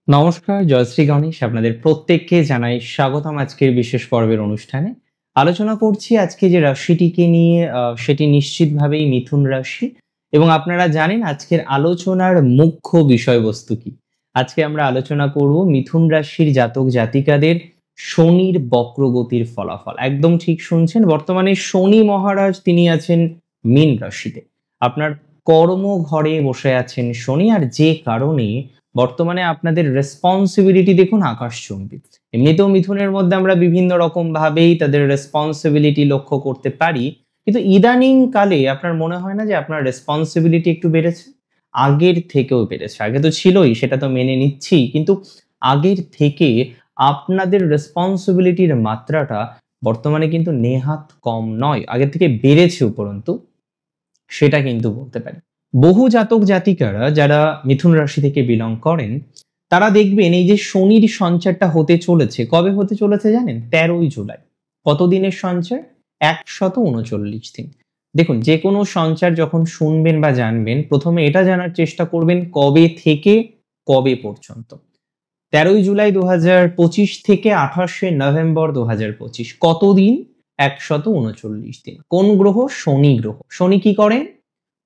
নমস্কার, জয়শ্রী গণেশ আপনাদের প্রত্যেককে জানাই স্বাগতম আজকের বিশেষ পর্বের অনুষ্ঠানে। আলোচনা করছি আজকে যে রাশিটিকে নিয়ে সেটি নিশ্চিতভাবেই মিথুন রাশি এবং আপনারা জানেন আজকের আলোচনার মুখ্য বিষয়বস্তু কি? আজকে আমরা আলোচনা করব মিথুন রাশির জাতক জাতিকাদের শনির বক্রগতির ফলাফল। একদম ঠিক শুনছেন। বর্তমানে শনি মহারাজ তিনি আছেন মীন রাশিতে। আপনার কর্মঘরে বসে আছেন শনি আর যে কারণে বর্তমানে আপনাদের রেসপন্সিবিলিটি দেখুন আকাশচুম্বী। এমনিতেও মিথুনের মধ্যে আমরা বিভিন্ন রকম ভাবেই তাদের রেসপন্সিবিলিটি লক্ষ্য করতে পারি। কিন্তু ইদানিং কালে আপনার মনে হয় না যে আপনার রেসপন্সিবিলিটি একটু বেড়েছে? আগের থেকেও বেড়েছে। আগে তো ছিলই সেটা তো মেনে নিচ্ছি। কিন্তু আগের থেকে আপনাদের রেসপন্সিবিলিটির মাত্রাটা বর্তমানে কিন্তু নেহাত কম নয়। আগের থেকে বেড়েছে উপরন্তু সেটা কিন্তু বলতে পারি। বহু জাতক জাতিকারা যারা মিথুন রাশি থেকে বিলং করেন তারা দেখবেন এই যে শনির সঞ্চারটা হতে চলেছে, কবে হতে চলেছে জানেন? ১৩ই জুলাই। কত দিনের সঞ্চার? ১৩৯ দিন। দেখুন, যে কোনো সঞ্চার যখন শুনবেন বা জানবেন প্রথমে এটা জানার চেষ্টা করবেন কবে থেকে কবে পর্যন্ত। ১৩ই জুলাই ২০২৫ থেকে ২৮শে নভেম্বর ২০২৫ কতদিন? ১৩৯ দিন। কোন গ্রহ? শনি গ্রহ। শনি কি করেন?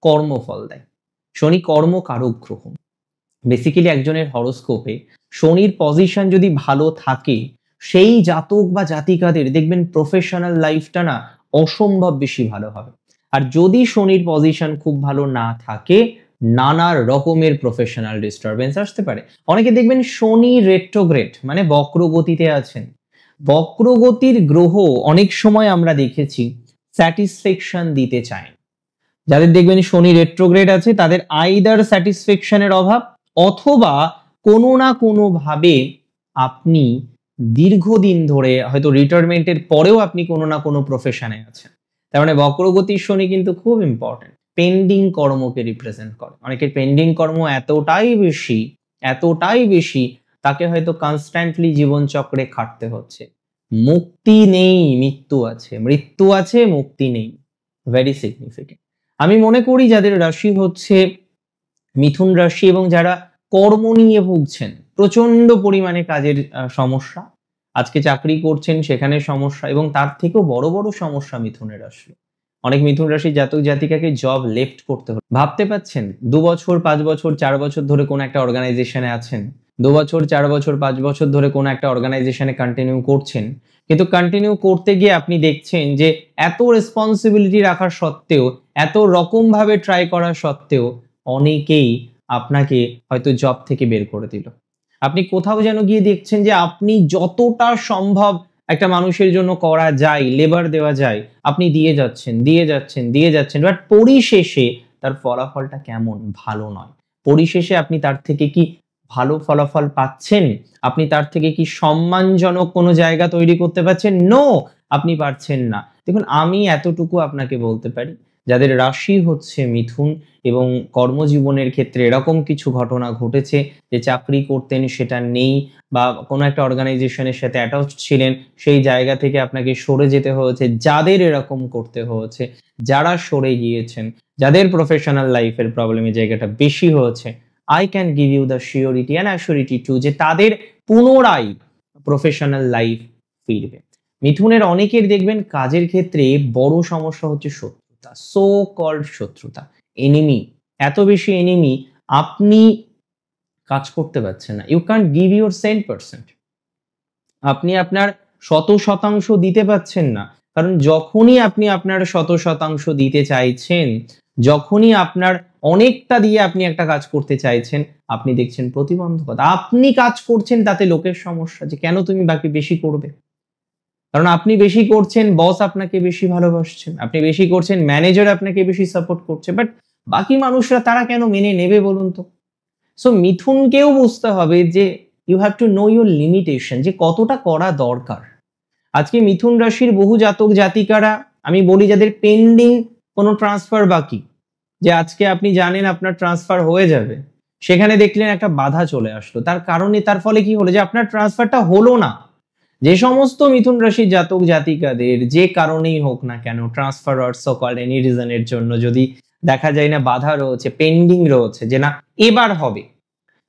কর্মফল দেয়। শনি কর্মকারক গ্রহ। বেসিক্যালি একজনের হরোস্কোপে শনির পজিশন যদি ভালো থাকে সেই জাতক বা জাতিকাদের দেখবেন প্রফেশনাল লাইফটা না অসম্ভব বেশি ভালো হবে। আর যদি শনির পজিশন খুব ভালো না থাকে নানা রকমের প্রফেশনাল ডিস্টারবেন্স আসতে পারে। অনেকে দেখবেন শনি রেট্রোগ্রেড মানে বক্রগতিতে আছেন। বক্রগতির গ্রহ অনেক সময় আমরা দেখেছি স্যাটিসফ্যাকশন দিতে চায়। যাদের দেখবেন শনি রেট্রোগ্রেড আছে তাদের আইদার স্যাটিসফ্যাকশনের অভাব অথবা কোনো না কোনো ভাবে আপনি দীর্ঘদিন ধরে হয়তো রিটায়ারমেন্টের পরেও আপনি কোনো না কোনো প্রফেশনে আছেন। তার মানে বক্রগতির শনি কিন্তু খুব ইম্পর্টেন্ট। পেন্ডিং কর্মকে রিপ্রেজেন্ট করে। অনেকের পেন্ডিং কর্ম এতটাই বেশি তাকে হয়তো কনস্ট্যান্টলি জীবনচক্রে খাটতে হচ্ছে। মুক্তি নেই, মৃত্যু আছে। মৃত্যু আছে, মুক্তি নেই। Very significant. আমি মনে করি যাদের রাশি হচ্ছে মিথুন রাশি এবং যারা কর্ম নিয়ে ভুগছেন, প্রচন্ড পরিমাণে কাজের সমস্যা, আজকে চাকরি করছেন সেখানে সমস্যা এবং তার থেকেও বড় সমস্যা মিথুনের আসলো। অনেক মিথুন রাশির জাতক জাতিকাকে জব লেফট করতে হলো। ভাবতে পারছেন ২ বছর, ৫ বছর, ৪ বছর ধরে কোনো একটা অর্গানাইজেশনে আছেন। ২ বছর, ৪ বছর, ৫ বছর ধরে কোনো একটা অর্গানাইজেশনে কন্টিনিউ করছেন। কিন্তু কন্টিনিউ করতে গিয়ে আপনি দেখছেন যে এত রেসপন্সিবিলিটি রাখার সত্ত্বেও, এত রকমভাবে ট্রাই করা সত্ত্বেও অনেকেই আপনাকে হয়তো জব থেকে বের করে দিল। আপনি কোথাও যেন গিয়ে দেখছেন যে আপনি যতটা সম্ভব একটা মানুষের জন্য করা যায়, লেবার দেওয়া যায়, আপনি দিয়ে যাচ্ছেন। বাট পরিশেষে তার ফলাফলটা কেমন? ভালো নয়। পরিশেষে আপনি তার থেকে কি ভালো ফলাফল পাচ্ছেন? আপনি তার থেকে কি সম্মানজনক কোনো জায়গা তৈরি করতে পারছেন? নো, আপনি পারছেন না। দেখুন, আমি এতটুকু আপনাকে বলতে পারি, যাদের রাশি হচ্ছে মিথুন এবং কর্মজীবনের ক্ষেত্রে এরকম কিছু ঘটনা ঘটেছে যে চাকরি করতেন সেটা নেই বা কোনো একটা অর্গানাইজেশনের সাথে অ্যাটাচড ছিলেন, সেই জায়গা থেকে আপনাকে সরে যেতে হয়েছে। যাদের এরকম করতে হয়েছে, যারা সরে গিয়েছেন, যাদের প্রফেশনাল লাইফের প্রবলেম এই জায়গাটা বেশি হয়েছে, I can give you the surety and assurity too যে তাদের পুনরায় প্রফেশনাল লাইফ ফিরবে। মিথুনের অনেকের দেখবেন কাজের ক্ষেত্রে বড় সমস্যা হচ্ছে শত্রুতা, সো কল্ড শত্রুতা, এনিমি। এত বেশি এনিমি আপনি কাজ করতে পারছেন না। You can't give your 100%। আপনি আপনার ১০০% দিতে পারছেন না। কারণ যখনই আপনি আপনার ১০০% দিতে চাইছেন, যখনই আপনার অনেকটা দিয়ে আপনি একটা কাজ করতে চাইছেন, আপনি দেখছেন প্রতিবন্ধকতা। আপনি কাজ করছেন তাতে লোকের সমস্যা যে কেন তুমি বাকি বেশি করবে? কারণ আপনি বেশি করছেন, বস আপনাকে বেশি ভালোবাসছেন। আপনি বেশি করছেন, ম্যানেজার আপনাকে বেশি সাপোর্ট করছে। বাট বাকি মানুষরা তারা কেন মেনে নেবে বলুন তো? সো মিথুনকেও বুঝতে হবে যে you have to know your limitation যে কতটা করা দরকার। আজকে মিথুন রাশির বহু জাতক জাতিকারা আমি বলি যাদের পেন্ডিং কোনো ট্রান্সফার বাকি, যে আজকে আপনি জানেন আপনার ট্রান্সফার হয়ে যাবে, সেখানে দেখলেন একটা বাধা চলে আসলো। তার কারণে তার ফলে কি হলো যে আপনার ট্রান্সফারটা হলো না। যে সমস্ত মিথুন রাশির জাতক জাতিকাদের যে কারণেই হোক না কেন transfer or so called any রিজনের জন্য যদি দেখা যায় না বাধা রয়েছে, পেন্ডিং রয়েছে যে না এবার হবে,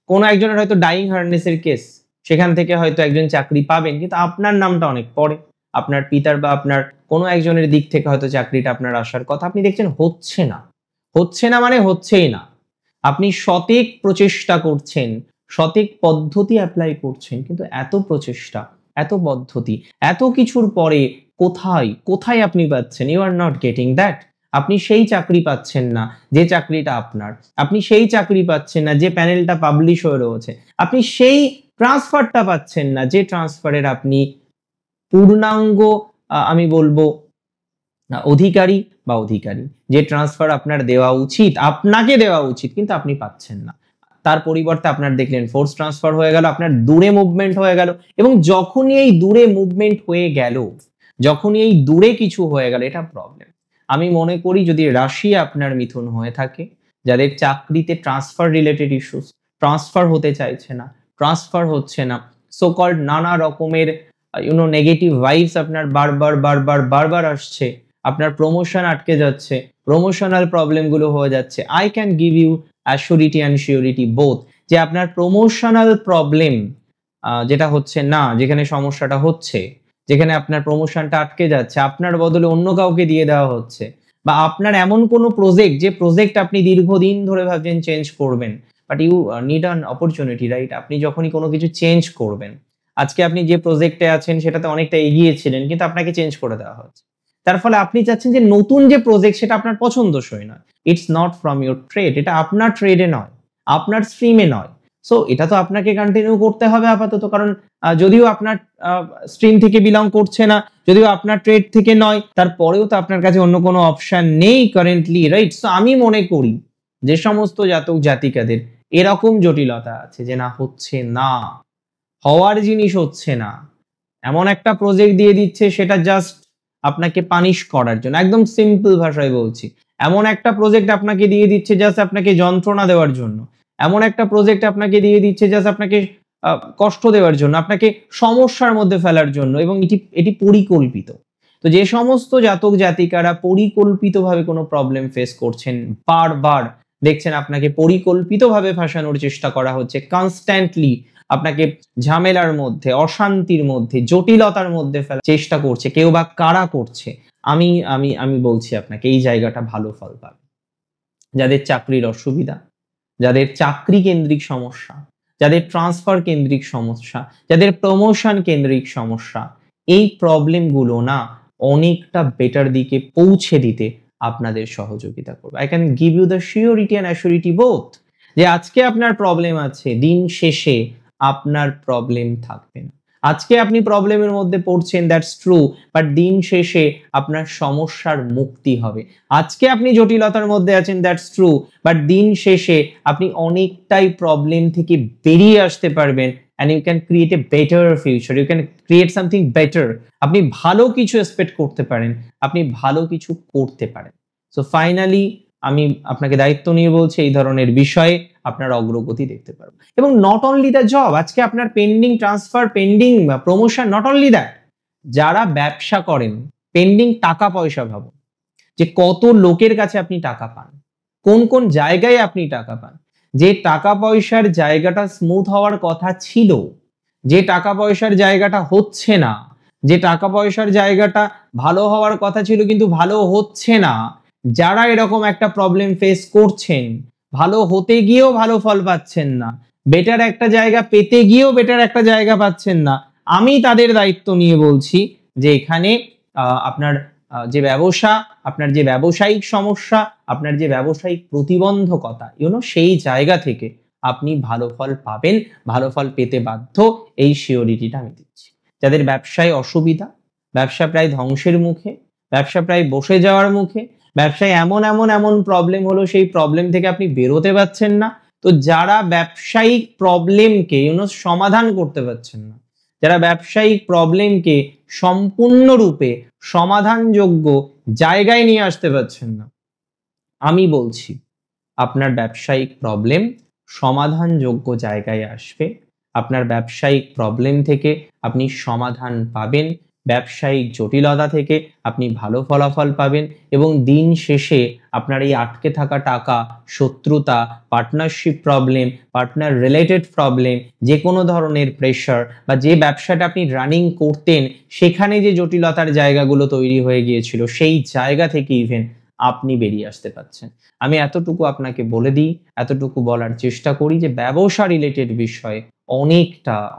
কোনো একজনের হয়তো ডাইং হার্নেসের কেস, সেখান থেকে হয়তো একজন চাকরি পাবেন, কিন্তু আপনার নামটা অনেক পরে, আপনার পিতার বা আপনার কোনো একজনের দিক থেকে হয়তো চাকরিটা আপনার আসার কথা, আপনি দেখছেন হচ্ছে না। হচ্ছে না মানে হচ্ছেই না। আপনি শতেক প্রচেষ্টা করছেন, শতেক পদ্ধতি অ্যাপ্লাই করছেন, কিন্তু এত প্রচেষ্টা, এত পদ্ধতি, এত কিছুর পরে কোথায় কোথায় আপনি পাচ্ছেন? You are not getting that. আপনি সেই চাকরি পাচ্ছেন না যে চাকরিটা আপনার, আপনি সেই চাকরি পাচ্ছেন না যে প্যানেলটা পাবলিশ হয়ে রয়েছে, আপনি সেই ট্রান্সফারটা পাচ্ছেন না যে ট্রান্সফারের আপনি পূর্ণাঙ্গ আমি বলবো অধিকারী বা অধিকারী, যে ট্রান্সফার আপনার দেওয়া উচিত, আপনাকে দেওয়া উচিত, কিন্তু আপনি পাচ্ছেন না। তার পরিবর্তে আপনার দেখলেন ফোর্স ট্রান্সফার হয়ে গেল, আপনার দূরে মুভমেন্ট হয়ে গেল, এবং যখনই এই দূরে মুভমেন্ট হয়ে গেল, যখনই এই দূরে কিছু হয়ে গেল, এটা প্রবলেম। আমি মনে করি যদি রাশি আপনার মিথুন হয়ে থাকে, যাদের চাকরিতে ট্রান্সফার রিলেটেড ইস্যুস, ট্রান্সফার হতে চাইছে না, ট্রান্সফার হচ্ছে না, সো কল্ড নানা রকমের নেগেটিভ ভাইবস আপনার বারবার বারবার বারবার আসছে, আপনার প্রমোশন আটকে যাচ্ছে, প্রমোশনাল প্রবলেমগুলো হয়ে যাচ্ছে, I can give you assurity and surety both, যে আপনার প্রমোশনাল প্রবলেম যেটা হচ্ছে না, যেখানে সমস্যাটা হচ্ছে, যেখানে আপনার প্রমোশনটা আটকে যাচ্ছে, আপনার বদলে অন্য কাউকে দিয়ে দেওয়া হচ্ছে, বা আপনার এমন কোনো প্রজেক্ট, যে প্রজেক্ট আপনি দীর্ঘদিন ধরে ভাবছেন চেঞ্জ করবেন, but you need an opportunity, right? আপনি যখনই কোনো কিছু চেঞ্জ করবেন, আজকে আপনি যে প্রজেক্টে আছেন সেটাতে অনেকটা এগিয়ে ছিলেন, কিন্তু আপনাকে চেঞ্জ করে দেওয়া হচ্ছে, তার ফলে আপনি চাচ্ছেন যে নতুন যে প্রজেক্ট সেটা আপনার পছন্দসই নয়, it's not from your trade, এটা আপনার ট্রেডে নয়, আপনার স্ট্রিমে নয়, সো এটা তো আপনাকে কন্টিনিউ করতে হবে আপাতত, কারণ যদিও আপনার স্ট্রিম থেকে বিলং করছে না, যদিও আপনার ট্রেড থেকে নয়, তারপরেও তো আপনার কাছে অন্য কোনো অপশন নেই কারেন্টলি, রাইট? সো আমি মনে করি যে সমস্ত জাতক জাতিকাদের এরকম জটিলতা আছে যে না হচ্ছে না, হওয়ার জিনিস হচ্ছে না, এমন একটা প্রজেক্ট দিয়ে দিচ্ছে সেটা জাস্ট আপনাকে পানিশ করার জন্য, একদম সিম্পল ভাষায় বলছি, এমন একটা প্রজেক্ট আপনাকে দিয়ে দিচ্ছে জাস্ট আপনাকে যন্ত্রণা দেওয়ার জন্য, এমন একটা প্রজেক্ট আপনাকে দিয়ে দিচ্ছে জাস্ট আপনাকে কষ্ট দেওয়ার জন্য, আপনাকে সমস্যার মধ্যে ফেলার জন্য, এবং এটি পরিকল্পিত। তো যে সমস্ত জাতক জাতিকারা পরিকল্পিতভাবে কোনো প্রবলেম ফেস করছেন, বারবার দেখছেন আপনাকে পরিকল্পিতভাবে ফাঁসানোর চেষ্টা করা হচ্ছে, কনস্ট্যান্টলি আপনাকে ঝামেলার মধ্যে, অশান্তির মধ্যে, জটিলতার মধ্যে ফেলার চেষ্টা করছে, কেউ বা কারা করছে, আমি আমি আমি বলছি আপনাকে এই জায়গাটা ভালো ফল পাবে। যাদের চাকরির অসুবিধা, যাদের চাকরি কেন্দ্রিক সমস্যা, যাদের ট্রান্সফার কেন্দ্রিক সমস্যা, যাদের প্রমোশন কেন্দ্রিক সমস্যা, এই প্রবলেমগুলো না অনেকটা বেটার দিকে পৌঁছে দিতে আপনাদের সহযোগিতা করবে। I can give you the surety and assurity both, যে আজকে আপনার প্রবলেম আছে, দিন শেষে আপনার প্রবলেম থাকবে না। আজকে আপনি প্রবলেমের মধ্যে পড়ছেন, দ্যাটস ট্রু, বাট দিন শেষে আপনার সমস্যার মুক্তি হবে। আজকে আপনি জটিলতার মধ্যে আছেন, দ্যাটস ট্রু, বাট দিন শেষে আপনি অনেকটাই প্রবলেম থেকে বেরিয়ে আসতে পারবেন, and you can create a better future, you can create something better, আপনি ভালো কিছু এক্সপেক্ট করতে পারেন, আপনি ভালো কিছু করতে পারেন। সো ফাইনালি আমি আপনাকে দায়িত্ব নিয়ে বলছি, এই ধরনের বিষয়ে আপনার অগ্রগতি দেখতে পারবো। এবং নট অনলি দ্য জব, আজকে আপনার pending transfer, pending promotion, not only that, যারা ব্যবসা করেন, পেন্ডিং টাকা পয়সা, ভাবুন যে কত লোকের কাছে আপনি টাকা পান, কোন কোন জায়গায় আপনি টাকা পান, যে টাকা পয়সার জায়গাটা স্মুথ হওয়ার কথা ছিল, যে টাকা পয়সার জায়গাটা হচ্ছে না, যে টাকা পয়সার জায়গাটা ভালো হওয়ার কথা ছিল কিন্তু ভালো হচ্ছে না, যারা এরকম একটা প্রবলেম ফেস করছেন, ভালো হতে গিয়েও ভালো ফল পাচ্ছেন না, বেটার একটা জায়গা পেতে গিয়েও বেটার একটা জায়গা পাচ্ছেন না, আমি তাদের দায়িত্ব নিয়ে বলছি যে এখানে আপনার যে ব্যবসা, আপনার যে ব্যবসায়িক সমস্যা, আপনার যে ব্যবসায়িক প্রতিবন্ধকতা, সেই জায়গা থেকে আপনি ভালো ফল পাবেন, ভালো ফল পেতে বাধ্য, এই শিওরিটিটা আমি দিচ্ছি। যাদের ব্যবসায় অসুবিধা, ব্যবসা প্রায় ধ্বংসের মুখে, ব্যবসা প্রায় বসে যাওয়ার মুখে, ব্যবসায় এমন এমন এমন প্রবলেম হলো, সেই প্রবলেম থেকে আপনি বেরোতে পারছেন না, তো যারা ব্যবসায়িক প্রবলেমকে সমাধান করতে পারছেন না, যারা ব্যবসায়িক প্রবলেমকে সম্পূর্ণরূপে সমাধানযোগ্য জায়গায় নিয়ে আসতে পারছেন না, আমি বলছি আপনার ব্যবসায়িক প্রবলেম সমাধানযোগ্য জায়গায় আসবে, আপনার ব্যবসায়িক প্রবলেম থেকে আপনি সমাধান পাবেন, ব্যবসায়িক জটিলতা থেকে আপনি ভালো ফলাফল পাবেন এবং দিন শেষে আপনার এই আটকে থাকা টাকা, শত্রুতা, partnership problem, partner related problem, যে কোনো ধরনের প্রেশার বা যে ব্যবসাটা আপনি রানিং করতেন সেখানে যে জটিলতার জায়গাগুলো তৈরি হয়ে গিয়েছিল সেই জায়গা থেকে ইভেন আপনি বেরিয়ে আসতে পারছেন। আমি এতটুকু আপনাকে বলে দিই, এতটুকু বলার চেষ্টা করি যে ব্যবসা রিলেটেড বিষয়ে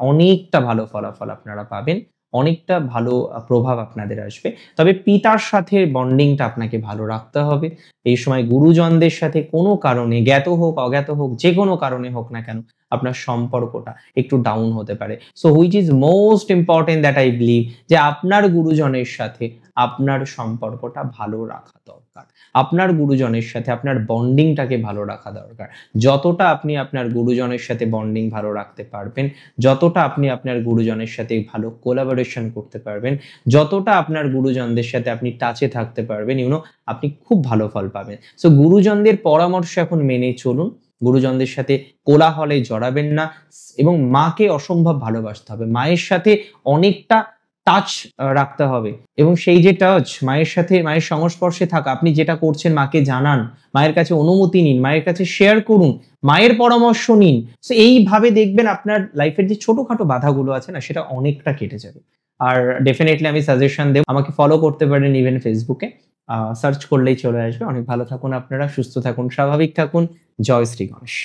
অনেকটা ভালো ফলাফল আপনারা পাবেন। অনেকটা ভালো প্রভাব আপনাদের আসবে। তবে পিতার সাথে বন্ডিংটা আপনাকে ভালো রাখতে হবে। এই সময় গুরুজনদের সাথে কোনো কারণে জ্ঞাত হোক, অজ্ঞাত হোক, যেকোনো কারণে হোক না কেন আপনার সম্পর্কটা একটু ডাউন হতে পারে। So which is most important that I believe যে আপনার গুরুজনের সাথে আপনার সম্পর্কটা ভালো রাখা দরকার। আপনার গুরুজনের সাথে আপনার বন্ডিংটাকে ভালো রাখা দরকার। যতটা আপনি আপনার গুরুজনের সাথে বন্ডিং ভালো রাখতে পারবেন, যতটা আপনি আপনার গুরুজনের সাথে ভালো কোলাবোরেশন করতে পারবেন, যতটা আপনার গুরুজনদের সাথে আপনি টাচে থাকতে পারবেন, আপনি খুব ভালো ফল পাবেন। সো গুরুজনদের পরামর্শ এখন মেনে চলুন। গুরুজনদের সাথে কোলাহলে জড়াবেন না এবং মাকে অসম্ভব ভালোবাসতে হবে। মায়ের সাথে অনেকটা টাচ রাখতে হবে এবং সেই যে টাচ মায়ের সাথে মায়ের সংস্পর্শে থাকা, আপনি যেটা করছেন মাকে জানান, মায়ের কাছে অনুমতি নিন, মায়ের কাছে শেয়ার করুন, মায়ের পরামর্শ নিন। সো এইভাবে দেখবেন আপনার লাইফের যে ছোটখাটো বাধাগুলো আছে না সেটা অনেকটা কেটে যাবে। আর ডেফিনিটলি আমি সাজেশন দেব, আমাকে ফলো করতে পারেন ইভেন ফেসবুকে। সার্চ করলেই চলে আসবে। অনেক ভালো থাকুন আপনারা, সুস্থ থাকুন, স্বাভাবিক থাকুন। জয় শ্রী গণেশ।